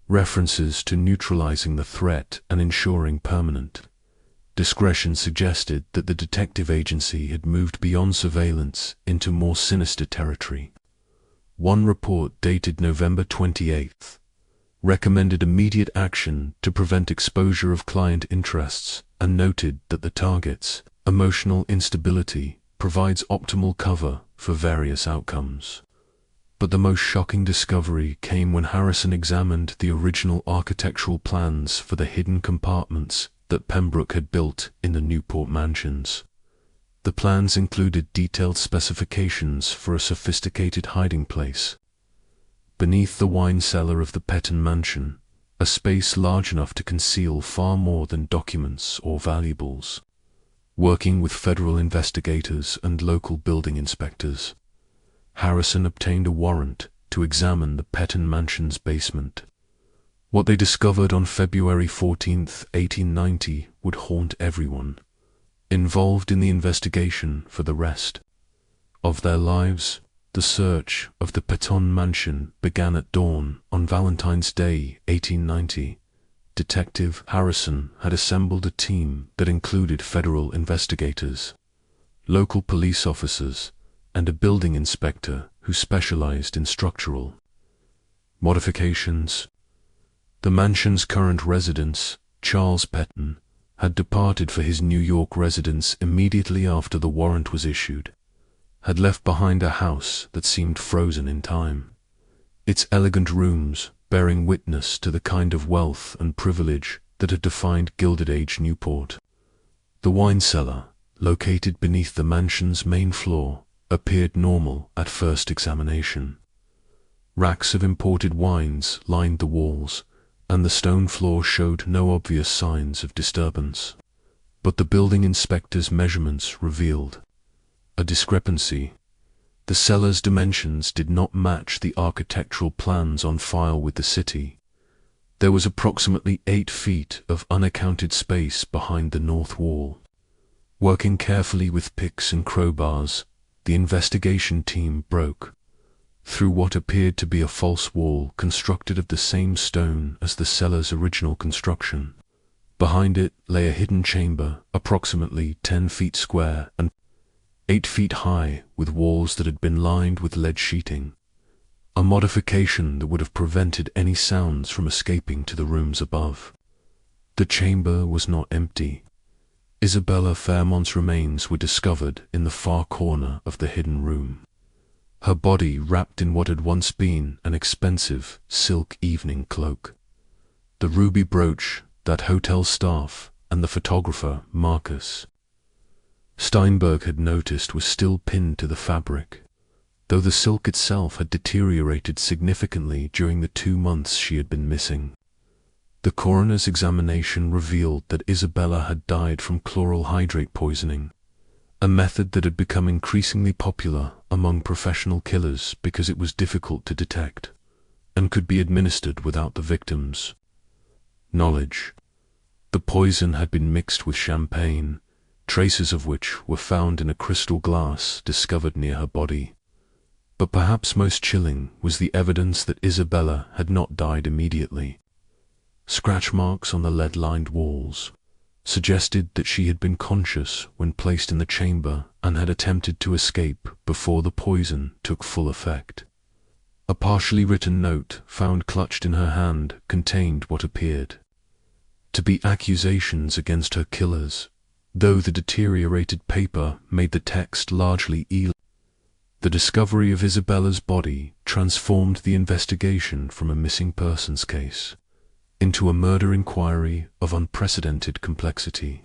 A: References to neutralizing the threat and ensuring permanent discretion suggested that the detective agency had moved beyond surveillance into more sinister territory. One report dated November 28th recommended immediate action to prevent exposure of client interests and noted that the target's emotional instability provides optimal cover for various outcomes. But the most shocking discovery came when Harrison examined the original architectural plans for the hidden compartments that Pembroke had built in the Newport mansions. The plans included detailed specifications for a sophisticated hiding place beneath the wine cellar of the Petton mansion, a space large enough to conceal far more than documents or valuables. Working with federal investigators and local building inspectors, Harrison obtained a warrant to examine the Petton mansion's basement. What they discovered on February 14, 1890, would haunt everyone involved in the investigation for the rest of their lives. The search of the Petton mansion began at dawn on Valentine's Day, 1890. Detective Harrison had assembled a team that included federal investigators, local police officers, and a building inspector who specialized in structural modifications. The mansion's current resident, Charles Petton, had departed for his New York residence immediately after the warrant was issued, had left behind a house that seemed frozen in time, its elegant rooms bearing witness to the kind of wealth and privilege that had defined Gilded Age Newport. The wine cellar, located beneath the mansion's main floor, appeared normal at first examination. Racks of imported wines lined the walls, and the stone floor showed no obvious signs of disturbance. But the building inspector's measurements revealed a discrepancy. The cellar's dimensions did not match the architectural plans on file with the city. There was approximately 8 feet of unaccounted space behind the north wall. Working carefully with picks and crowbars, the investigation team broke through what appeared to be a false wall constructed of the same stone as the cellar's original construction. Behind it lay a hidden chamber, approximately 10 feet square and 8 feet high, with walls that had been lined with lead sheeting, a modification that would have prevented any sounds from escaping to the rooms above. The chamber was not empty. Isabella Fairmont's remains were discovered in the far corner of the hidden room, her body wrapped in what had once been an expensive silk evening cloak. The ruby brooch that hotel staff and the photographer Marcus Steinberg had noticed was still pinned to the fabric, though the silk itself had deteriorated significantly during the 2 months she had been missing. The coroner's examination revealed that Isabella had died from chloral hydrate poisoning, a method that had become increasingly popular among professional killers because it was difficult to detect and could be administered without the victim's knowledge. The poison had been mixed with champagne, traces of which were found in a crystal glass discovered near her body. But perhaps most chilling was the evidence that Isabella had not died immediately. Scratch marks on the lead-lined walls suggested that she had been conscious when placed in the chamber and had attempted to escape before the poison took full effect. A partially written note found clutched in her hand contained what appeared to be accusations against her killers, though the deteriorated paper made the text largely illegible. The discovery of Isabella's body transformed the investigation from a missing persons case into a murder inquiry of unprecedented complexity.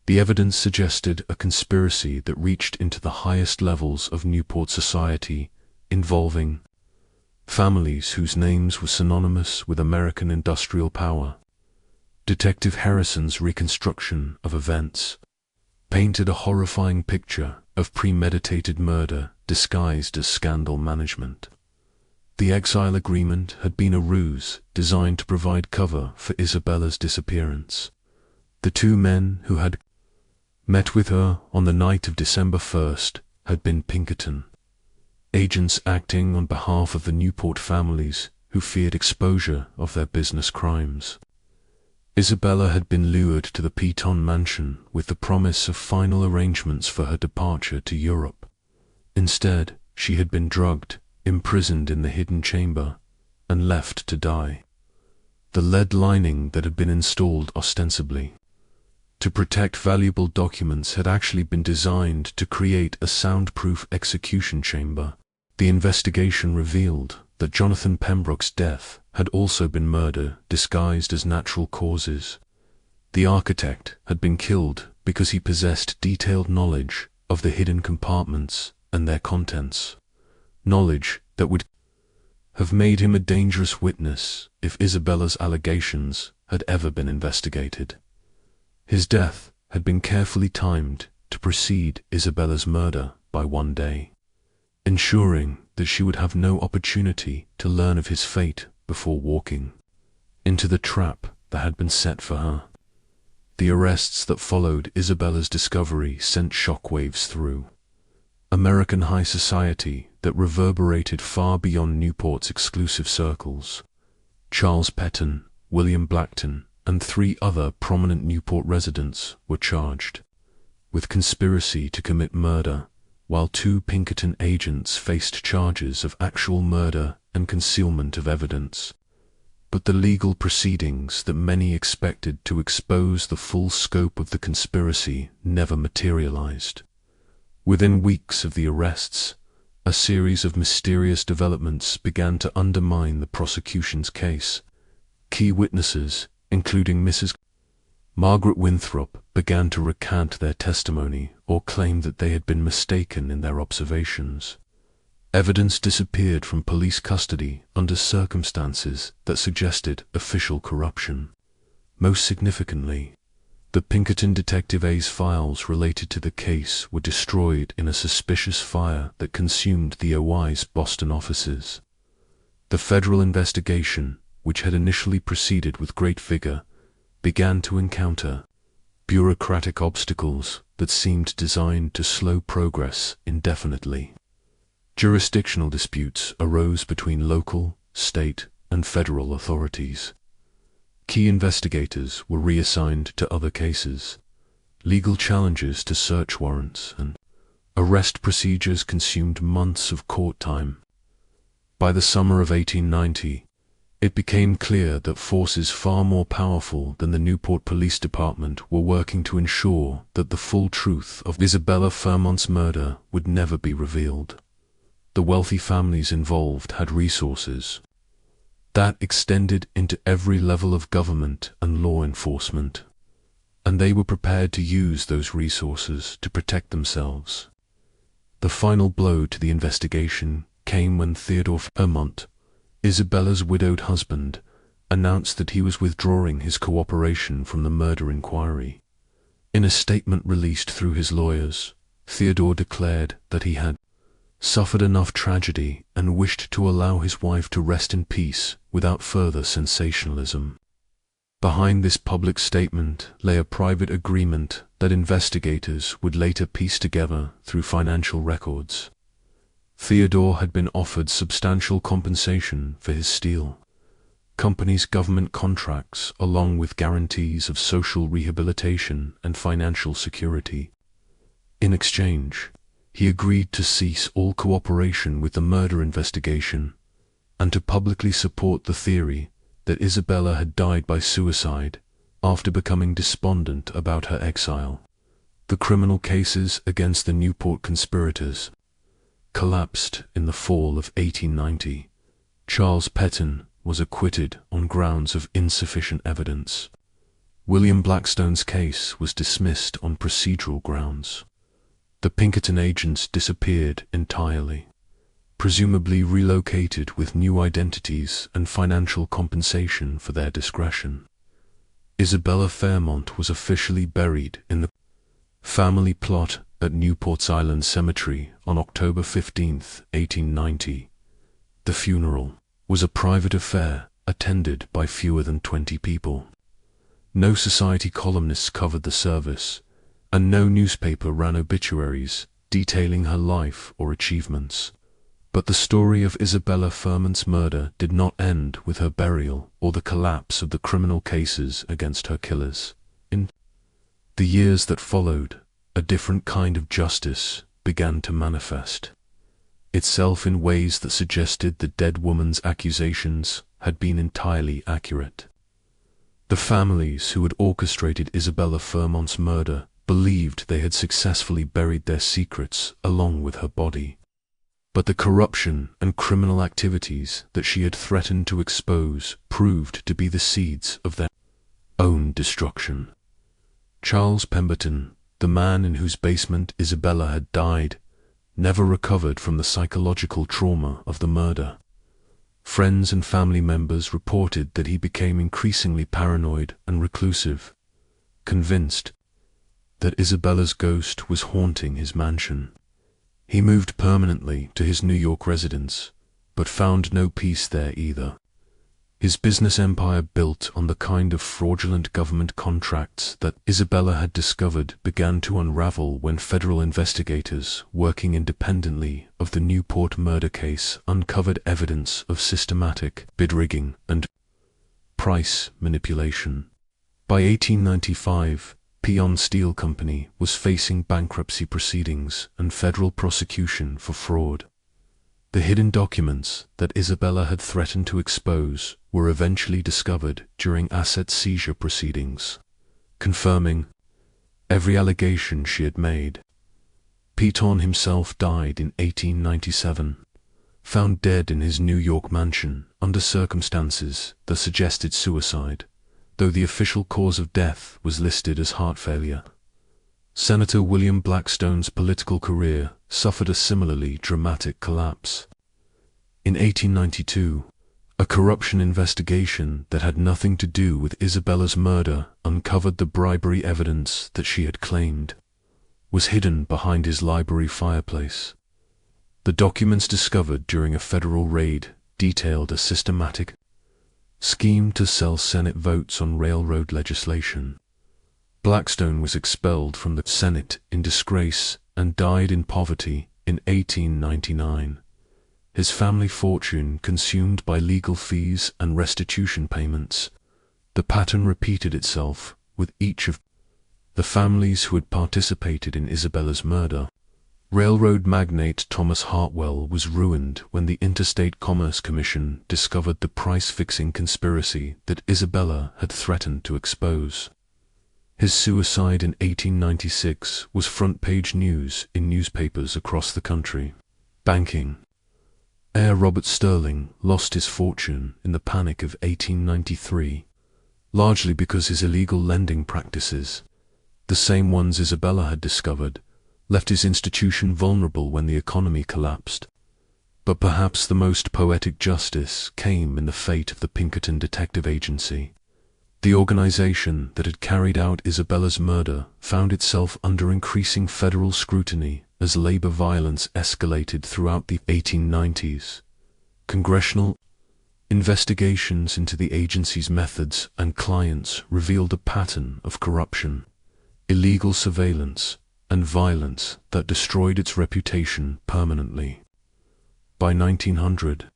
A: The evidence suggested a conspiracy that reached into the highest levels of Newport society, involving families whose names were synonymous with American industrial power. Detective Harrison's reconstruction of events painted a horrifying picture of premeditated murder disguised as scandal management. The exile agreement had been a ruse designed to provide cover for Isabella's disappearance. The 2 men who had met with her on the night of December 1st had been Pinkerton, agents acting on behalf of the Newport families who feared exposure of their business crimes. Isabella had been lured to the Piton mansion with the promise of final arrangements for her departure to Europe. Instead, she had been drugged, imprisoned in the hidden chamber, and left to die. The lead lining that had been installed ostensibly to protect valuable documents had actually been designed to create a soundproof execution chamber. The investigation revealed that Jonathan Pembroke's death had also been murder disguised as natural causes. The architect had been killed because he possessed detailed knowledge of the hidden compartments and their contents, knowledge that would have made him a dangerous witness if Isabella's allegations had ever been investigated. His death had been carefully timed to precede Isabella's murder by 1 day, ensuring that she would have no opportunity to learn of his fate before walking into the trap that had been set for her. The arrests that followed Isabella's discovery sent shockwaves through American high society that reverberated far beyond Newport's exclusive circles. Charles Petton, William Blackton, and 3 other prominent Newport residents were charged with conspiracy to commit murder, while 2 Pinkerton agents faced charges of actual murder and concealment of evidence. But the legal proceedings that many expected to expose the full scope of the conspiracy never materialized. Within weeks of the arrests, a series of mysterious developments began to undermine the prosecution's case. Key witnesses, including Mrs. Margaret Winthrop, began to recant their testimony or claim that they had been mistaken in their observations. Evidence disappeared from police custody under circumstances that suggested official corruption. Most significantly, the Pinkerton Detective A's files related to the case were destroyed in a suspicious fire that consumed the OI's Boston offices. The federal investigation, which had initially proceeded with great vigor, began to encounter bureaucratic obstacles that seemed designed to slow progress indefinitely. Jurisdictional disputes arose between local, state, and federal authorities. Key investigators were reassigned to other cases. Legal challenges to search warrants and arrest procedures consumed months of court time. By the summer of 1890, it became clear that forces far more powerful than the Newport Police Department were working to ensure that the full truth of Isabella Fairmont's murder would never be revealed. The wealthy families involved had resources that extended into every level of government and law enforcement, and they were prepared to use those resources to protect themselves. The final blow to the investigation came when Theodore Fairmont, Isabella's widowed husband, announced that he was withdrawing his cooperation from the murder inquiry. In a statement released through his lawyers, Theodore declared that he had suffered enough tragedy and wished to allow his wife to rest in peace without further sensationalism. Behind this public statement lay a private agreement that investigators would later piece together through financial records. Theodore had been offered substantial compensation for his steal, companies' government contracts along with guarantees of social rehabilitation and financial security. In exchange, he agreed to cease all cooperation with the murder investigation and to publicly support the theory that Isabella had died by suicide after becoming despondent about her exile. The criminal cases against the Newport conspirators collapsed in the fall of 1890. Charles Pettin was acquitted on grounds of insufficient evidence. William Blackstone's case was dismissed on procedural grounds. The Pinkerton agents disappeared entirely, presumably relocated with new identities and financial compensation for their discretion. Isabella Fairmont was officially buried in the family plot at Newport's Island Cemetery on October 15, 1890. The funeral was a private affair attended by fewer than 20 people. No society columnists covered the service, and no newspaper ran obituaries detailing her life or achievements. But the story of Isabella Fairmont's murder did not end with her burial or the collapse of the criminal cases against her killers. In the years that followed, a different kind of justice began to manifest itself in ways that suggested the dead woman's accusations had been entirely accurate. The families who had orchestrated Isabella Fairmont's murder believed they had successfully buried their secrets along with her body. But the corruption and criminal activities that she had threatened to expose proved to be the seeds of their own destruction. Charles Pemberton, the man in whose basement Isabella had died, never recovered from the psychological trauma of the murder. Friends and family members reported that he became increasingly paranoid and reclusive, convinced that Isabella's ghost was haunting his mansion. He moved permanently to his New York residence, but found no peace there either. His business empire, built on the kind of fraudulent government contracts that Isabella had discovered, began to unravel when federal investigators working independently of the Newport murder case uncovered evidence of systematic bid rigging and price manipulation. By 1895, Peon Steel Company was facing bankruptcy proceedings and federal prosecution for fraud. The hidden documents that Isabella had threatened to expose were eventually discovered during asset seizure proceedings, confirming every allegation she had made. Peton himself died in 1897, found dead in his New York mansion under circumstances that suggested suicide, though the official cause of death was listed as heart failure. Senator William Blackstone's political career suffered a similarly dramatic collapse. In 1892, a corruption investigation that had nothing to do with Isabella's murder uncovered the bribery evidence that she had claimed was hidden behind his library fireplace. The documents discovered during a federal raid detailed a systematic scheme to sell Senate votes on railroad legislation. Blackstone was expelled from the Senate in disgrace and died in poverty in 1899. His family fortune consumed by legal fees and restitution payments, The pattern repeated itself with each of the families who had participated in Isabella's murder. Railroad magnate Thomas Hartwell was ruined when the Interstate Commerce Commission discovered the price-fixing conspiracy that Isabella had threatened to expose. His suicide in 1896 was front-page news in newspapers across the country. Banking. Heir Robert Sterling lost his fortune in the panic of 1893, largely because his illegal lending practices, the same ones Isabella had discovered, left his institution vulnerable when the economy collapsed. But perhaps the most poetic justice came in the fate of the Pinkerton Detective Agency. The organization that had carried out Isabella's murder found itself under increasing federal scrutiny as labor violence escalated throughout the 1890s. Congressional investigations into the agency's methods and clients revealed a pattern of corruption, illegal surveillance, and violence that destroyed its reputation permanently. By 1900,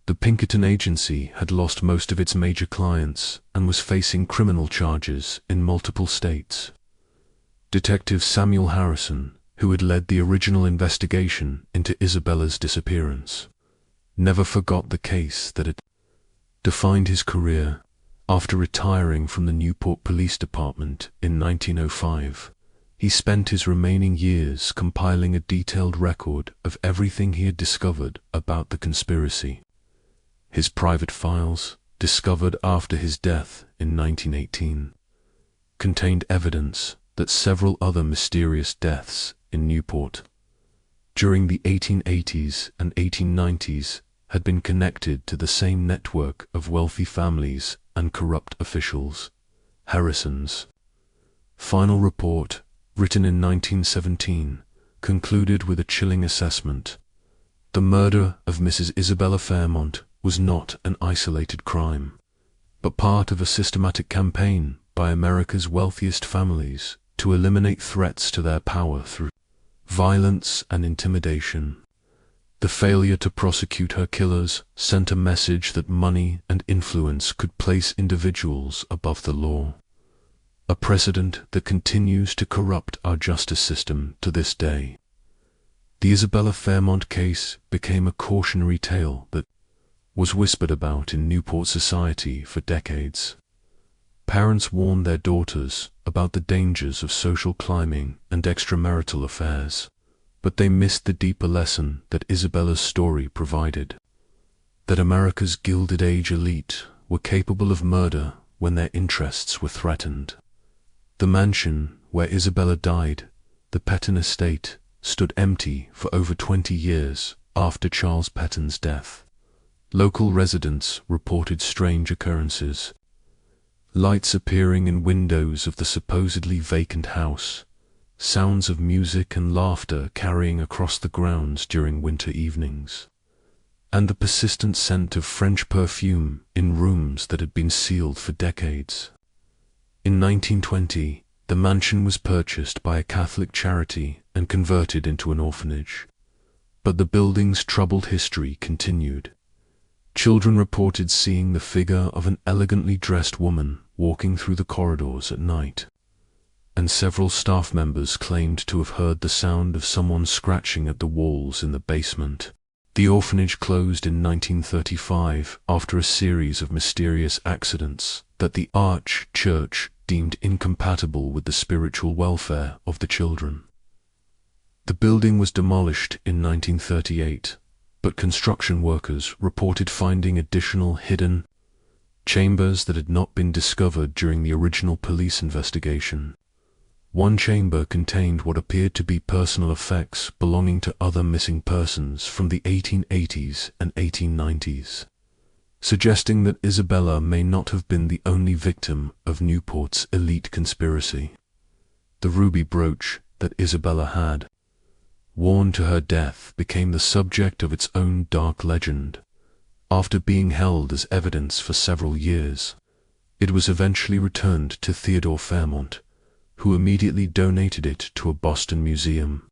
A: the Pinkerton Agency had lost most of its major clients and was facing criminal charges in multiple states. Detective Samuel Harrison, who had led the original investigation into Isabella's disappearance, never forgot the case that had defined his career. After retiring from the Newport Police Department in 1905, he spent his remaining years compiling a detailed record of everything he had discovered about the conspiracy. His private files, discovered after his death in 1918, contained evidence that several other mysterious deaths in Newport during the 1880s and 1890s had been connected to the same network of wealthy families and corrupt officials. Harrison's final report, written in 1917, concluded with a chilling assessment. The murder of Mrs. Isabella Fairmont was not an isolated crime, but part of a systematic campaign by America's wealthiest families to eliminate threats to their power through violence and intimidation. The failure to prosecute her killers sent a message that money and influence could place individuals above the law, a precedent that continues to corrupt our justice system to this day. The Isabella Fairmont case became a cautionary tale that was whispered about in Newport society for decades. Parents warned their daughters about the dangers of social climbing and extramarital affairs, but they missed the deeper lesson that Isabella's story provided, that America's Gilded Age elite were capable of murder when their interests were threatened. The mansion where Isabella died, the Petton estate, stood empty for over 20 years after Charles Petton's death. Local residents reported strange occurrences, lights appearing in windows of the supposedly vacant house, sounds of music and laughter carrying across the grounds during winter evenings, and the persistent scent of French perfume in rooms that had been sealed for decades. In 1920, the mansion was purchased by a Catholic charity and converted into an orphanage. But the building's troubled history continued. Children reported seeing the figure of an elegantly dressed woman walking through the corridors at night, and several staff members claimed to have heard the sound of someone scratching at the walls in the basement. The orphanage closed in 1935 after a series of mysterious accidents that the Church deemed incompatible with the spiritual welfare of the children. The building was demolished in 1938, but construction workers reported finding additional hidden chambers that had not been discovered during the original police investigation. One chamber contained what appeared to be personal effects belonging to other missing persons from the 1880s and 1890s, suggesting that Isabella may not have been the only victim of Newport's elite conspiracy. The ruby brooch that Isabella had worn to her death became the subject of its own dark legend. After being held as evidence for several years, it was eventually returned to Theodore Fairmont, who immediately donated it to a Boston museum.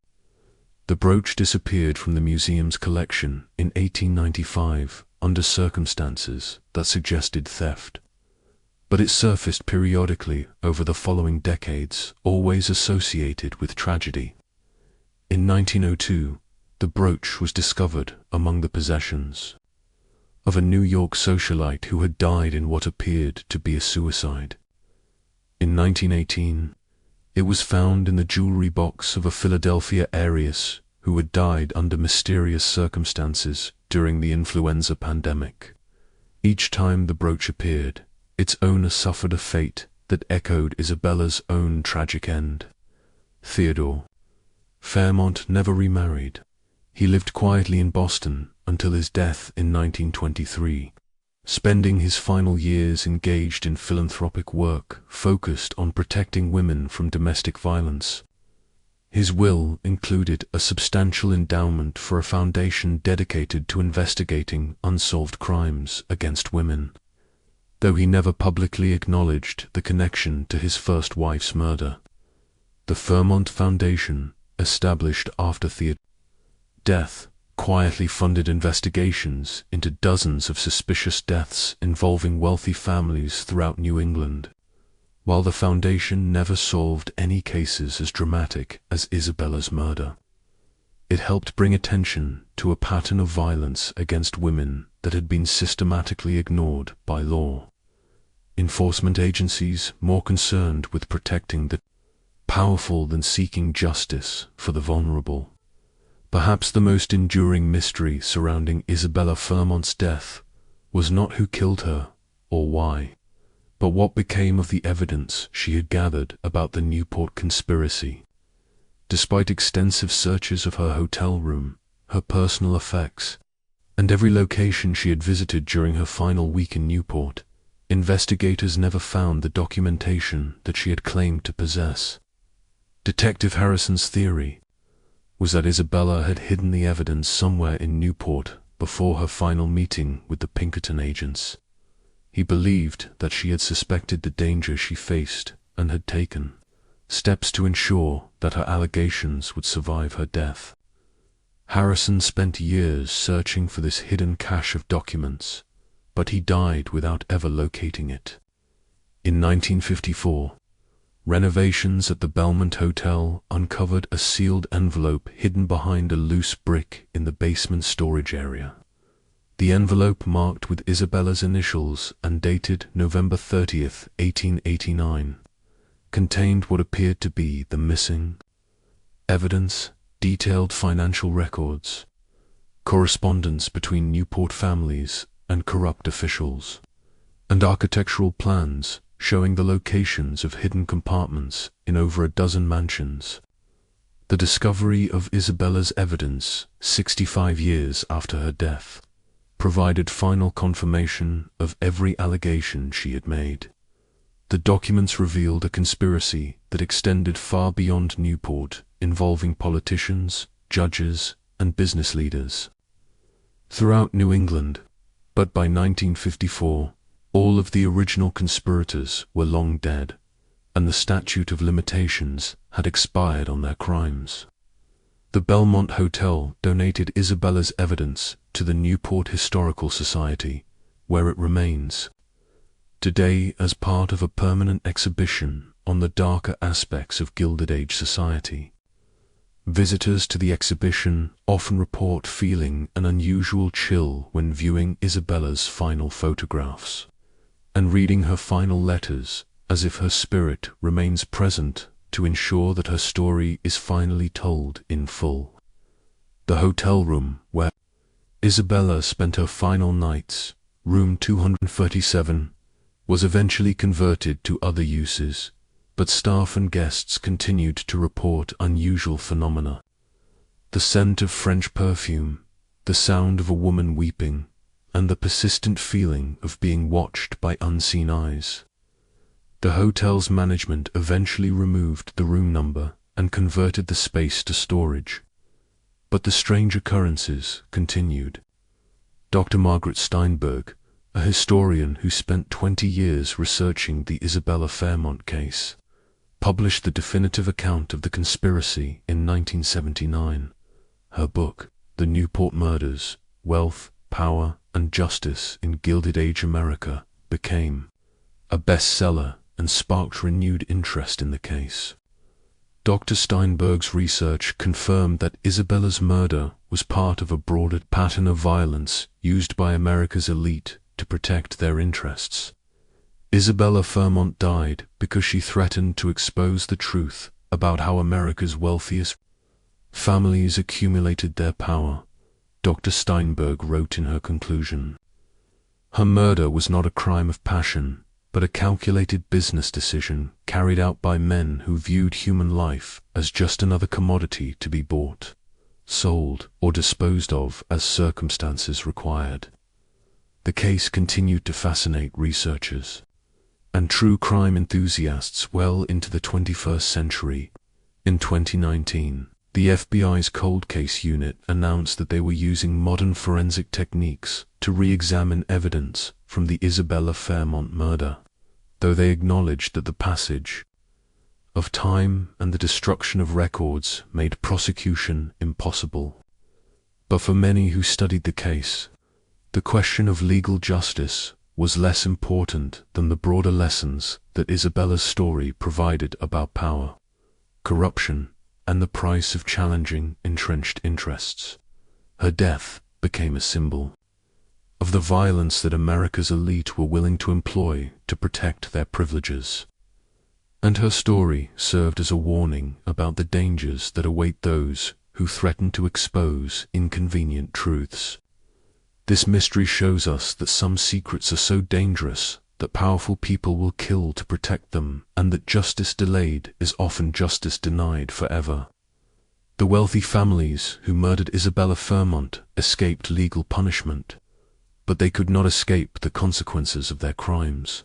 A: The brooch disappeared from the museum's collection in 1895 under circumstances that suggested theft. but it surfaced periodically over the following decades, always associated with tragedy. In 1902, the brooch was discovered among the possessions of a New York socialite who had died in what appeared to be a suicide. In 1918, it was found in the jewelry box of a Philadelphia heiress who had died under mysterious circumstances during the influenza pandemic. Each time the brooch appeared, its owner suffered a fate that echoed Isabella's own tragic end. Theodore Fairmont never remarried. He lived quietly in Boston until his death in 1923, spending his final years engaged in philanthropic work focused on protecting women from domestic violence. His will included a substantial endowment for a foundation dedicated to investigating unsolved crimes against women, though he never publicly acknowledged the connection to his first wife's murder. The Fairmont Foundation, established after Theodore's death, quietly funded investigations into dozens of suspicious deaths involving wealthy families throughout New England. While the foundation never solved any cases as dramatic as Isabella's murder, it helped bring attention to a pattern of violence against women that had been systematically ignored by law enforcement agencies more concerned with protecting the powerful than seeking justice for the vulnerable. Perhaps the most enduring mystery surrounding Isabella Fairmont's death was not who killed her or why, but what became of the evidence she had gathered about the Newport conspiracy. Despite extensive searches of her hotel room, her personal effects, and every location she had visited during her final week in Newport, investigators never found the documentation that she had claimed to possess. Detective Harrison's theory was that Isabella had hidden the evidence somewhere in Newport before her final meeting with the Pinkerton agents. He believed that she had suspected the danger she faced and had taken steps to ensure that her allegations would survive her death. Harrison spent years searching for this hidden cache of documents, but he died without ever locating it. In 1954, renovations at the Belmont Hotel uncovered a sealed envelope hidden behind a loose brick in the basement storage area. The envelope, marked with Isabella's initials and dated November 30th, 1889, contained what appeared to be the missing evidence, detailed financial records, correspondence between Newport families and corrupt officials, and architectural plans showing the locations of hidden compartments in over a dozen mansions. The discovery of Isabella's evidence 65 years after her death provided final confirmation of every allegation she had made. The documents revealed a conspiracy that extended far beyond Newport, involving politicians, judges, and business leaders throughout New England. But by 1954, all of the original conspirators were long dead, and the statute of limitations had expired on their crimes. The Belmont Hotel donated Isabella's evidence to the Newport Historical Society, where it remains today as part of a permanent exhibition on the darker aspects of Gilded Age society. Visitors to the exhibition often report feeling an unusual chill when viewing Isabella's final photographs and reading her final letters, as if her spirit remains present to ensure that her story is finally told in full. The hotel room where Isabella spent her final nights, room 237, was eventually converted to other uses, but staff and guests continued to report unusual phenomena. The scent of French perfume, the sound of a woman weeping, and the persistent feeling of being watched by unseen eyes. The hotel's management eventually removed the room number and converted the space to storage. But the strange occurrences continued. Dr. Margaret Steinberg, a historian who spent 20 years researching the Isabella Fairmont case, published the definitive account of the conspiracy in 1979. Her book, The Newport Murders: Wealth, Power, and Justice in Gilded Age America, became a bestseller, and sparked renewed interest in the case. Dr. Steinberg's research confirmed that Isabella's murder was part of a broader pattern of violence used by America's elite to protect their interests. Isabella Fairmont died because she threatened to expose the truth about how America's wealthiest families accumulated their power, Dr. Steinberg wrote in her conclusion. Her murder was not a crime of passion, but a calculated business decision carried out by men who viewed human life as just another commodity to be bought, sold, or disposed of as circumstances required. The case continued to fascinate researchers and true crime enthusiasts well into the 21st century. In 2019, the FBI's Cold Case Unit announced that they were using modern forensic techniques to re-examine evidence from the Isabella Fairmont murder, though they acknowledged that the passage of time and the destruction of records made prosecution impossible. But for many who studied the case, the question of legal justice was less important than the broader lessons that Isabella's story provided about power, corruption, and the price of challenging entrenched interests. Her death became a symbol of the violence that America's elite were willing to employ to protect their privileges. And her story served as a warning about the dangers that await those who threaten to expose inconvenient truths. This mystery shows us that some secrets are so dangerous that powerful people will kill to protect them, and that justice delayed is often justice denied forever. The wealthy families who murdered Isabella Fairmont escaped legal punishment, but they could not escape the consequences of their crimes.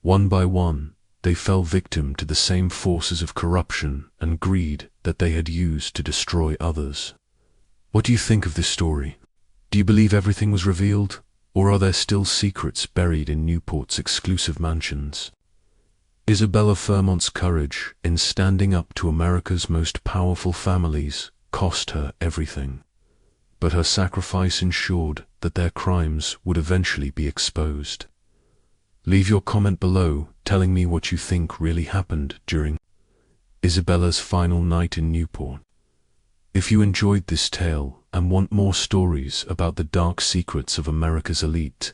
A: One by one, they fell victim to the same forces of corruption and greed that they had used to destroy others. What do you think of this story? Do you believe everything was revealed, or are there still secrets buried in Newport's exclusive mansions? Isabella Fairmont's courage in standing up to America's most powerful families cost her everything, but her sacrifice ensured that their crimes would eventually be exposed. Leave your comment below telling me what you think really happened during Isabella's final night in Newport. If you enjoyed this tale and want more stories about the dark secrets of America's elite,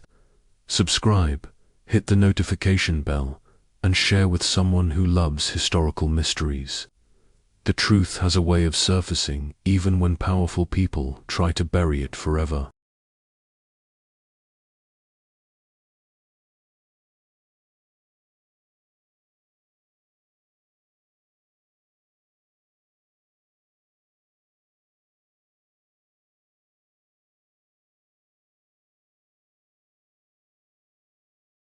A: subscribe, hit the notification bell, and share with someone who loves historical mysteries. The truth has a way of surfacing even when powerful people try to bury it forever.